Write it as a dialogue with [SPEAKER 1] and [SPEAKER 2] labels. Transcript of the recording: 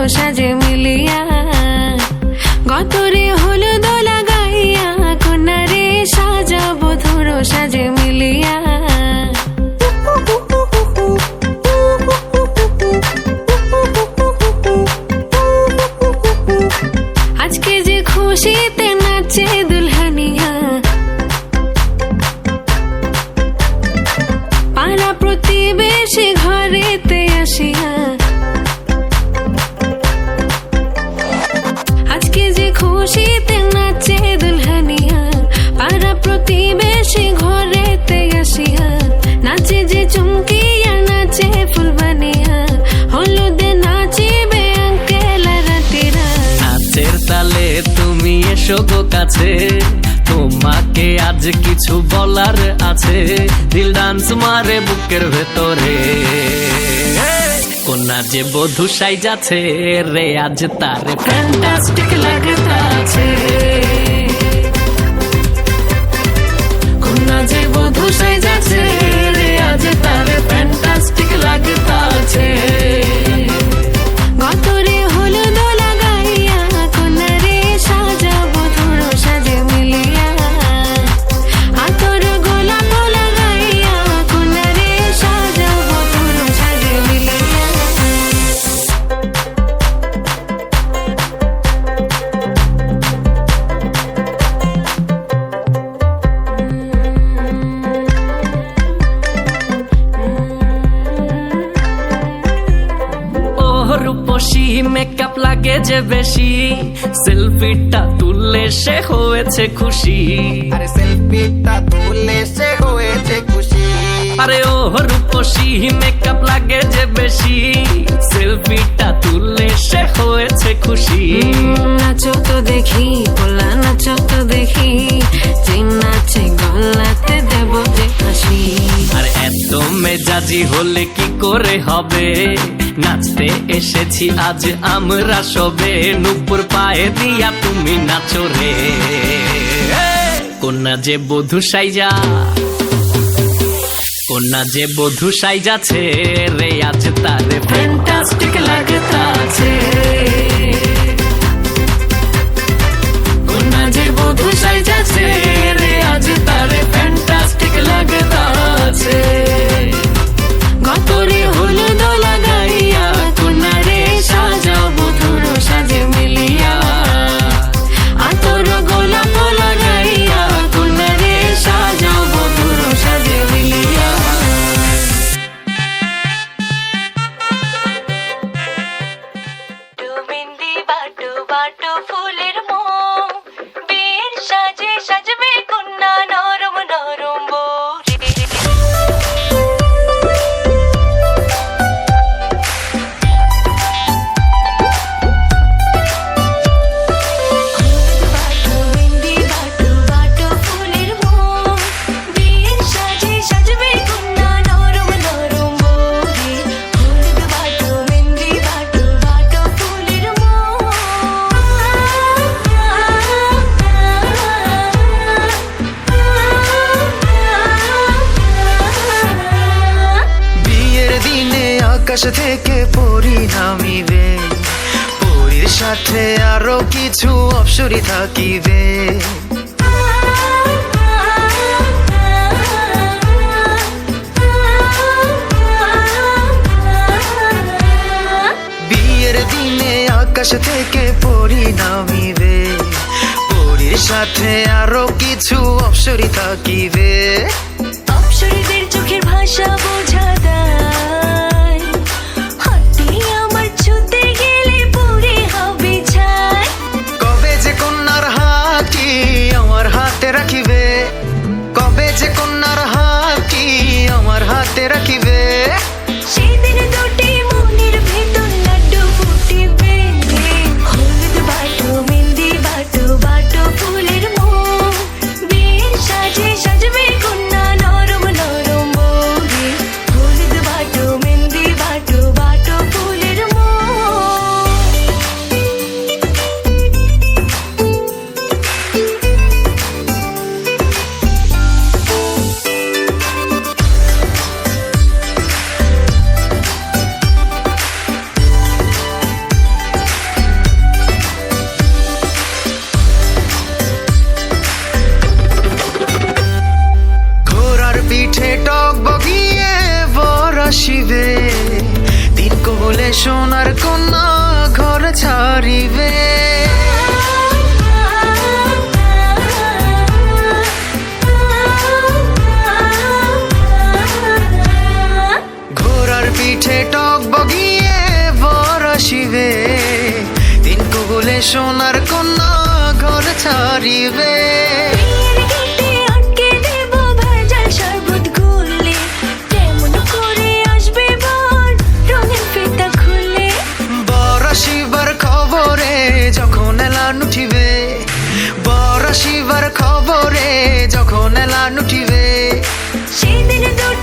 [SPEAKER 1] সাজে মিলিয়া গতরে হলুদ লাগাইয়া কন্যারে সাজাবো ধুর সাজে মিলিয়া আজকে যে খুশিতে নাচে দুলহানিয়া পাড়া প্রতিবেশী ঘরেতে আসিয়া আজকে যে খুশিতে নাচে দুলহানিয়া পাড়া প্রতিবেশী ঘরেতে আসিয়া নাচে যে চুমকিয়া নাচে ফুলবানিয়া হলুদে নাচিবে আঙ্কেল রাতিরা
[SPEAKER 2] নাচের তালে তুমি এসো গো কাছে তোমাকে আজ কিছু বলার আছে দিল ডান্স মারে বুকের ভেতরে কোনা যে বধূ সাইজাছে রে আজ তারে ফ্যান্টাস্টিক লাগতাছে কোনা যে বধূ সাইজাছে রে আজ তারে ফ্যান্টাস্টিক লাগতাছে
[SPEAKER 1] গতরে হলুদ লাগাইয়া কন্যারে সাজাবো ধুর সাজে মিলিয়া আতর গোলাপ লাগাইয়া কন্যারে সাজাবো ধুর সাজে মিলিয়া
[SPEAKER 2] রূপসী মেকআপ লাগে যে বেশি সেলফিটা তুললে সে হয়েছে খুশি
[SPEAKER 3] আরে সেলফিটা তুললে সে হয়েছে খুশি
[SPEAKER 2] আরে ও রূপসী মেকআপ লাগে যে বেশি সেলফিটা তুললে সে হয়েছে খুশি
[SPEAKER 1] নাচো তো দেখি পোলা নাচো তো দেখি যে নাচে গলাতে দেব যে হাসি
[SPEAKER 2] আর এত মেজাজি হলে কি করে হবে নাচতে এসেছি আজ আমরা সবে নুপুর পায়ে দিয়া তুমি নাচো রে কোনা যে বধূ সাইজা কোনা যে বধূ সাইজাছে রে আজ তারে ফ্যান্টাস্টিক লাগতাছে কোনা যে বধূ সাইজাছে রে আজ তারে ফ্যান্টাস্টিক লাগতাছে
[SPEAKER 1] গতরে হলুদ লাগাইয়া কন্যারে সাজাবো ধুর সাজে মিলিয়া আতর গোলাপ লাগাইয়া কন্যারে সাজাবো ধুর সাজে মিলিয়া
[SPEAKER 4] বিন্দি বাটু বাটু ফুলের মোম বীর সাজে সাজবে কন্যা নরম নরম বৌরি বাটু বিন্দি বাটু বাটু ফুলের মোম বীর সাজে সাজবে কন্যা নরম নরম বৌরি হলুদ বাটু বিন্দি বাটু বাটু ফুলের
[SPEAKER 3] বিয়ের দিনে আকাশ থেকে পরী নামিবে পরীর সাথে আরো কিছু অপ্সরী থাকিবে বিয়ের দিনে আকাশ থেকে পরী নামিবে পরীর সাথে আরো কিছু অপ্সরী থাকিবে
[SPEAKER 4] অপ্সরীদের চোখের ভাষা বোঝা দেয় হাতি আমার ছুতে গেলে পুরে হবে ছাই
[SPEAKER 3] কবে যে কন্যার হাতটি আমার হাতে রাখিবে কবে যে কন্যার হাতটি আমার হাতে রাখিবে
[SPEAKER 4] সেদিন দুটি মনের ভেতর লাড্ডু ফুটিবে হলুদ বাটু মেহেন্দি বাটু বাটু ফুলের মোম বীর সাজে সাজবে কন্যা নরম নরম বৌরি হলুদ বাটু
[SPEAKER 3] সোনার কন্যা ঘর ছাড়িবে। ঘোড়ার পিঠে টক বগিয়ে বর আসিবে, দিন কুগুলে সোনার কন্যা ঘর ছাড়িবে।
[SPEAKER 4] বিয়ের গেটে আটকে দেব ভেজাল শরবত গুলে, কেমন করে আসবে বর রঙিন ফিতা খুলে।
[SPEAKER 3] বর আসিবার খবরে যখন এলান উঠিবে, বর আসিবার খবরে যখন এলান উঠিবে।
[SPEAKER 4] সেদিন দুটো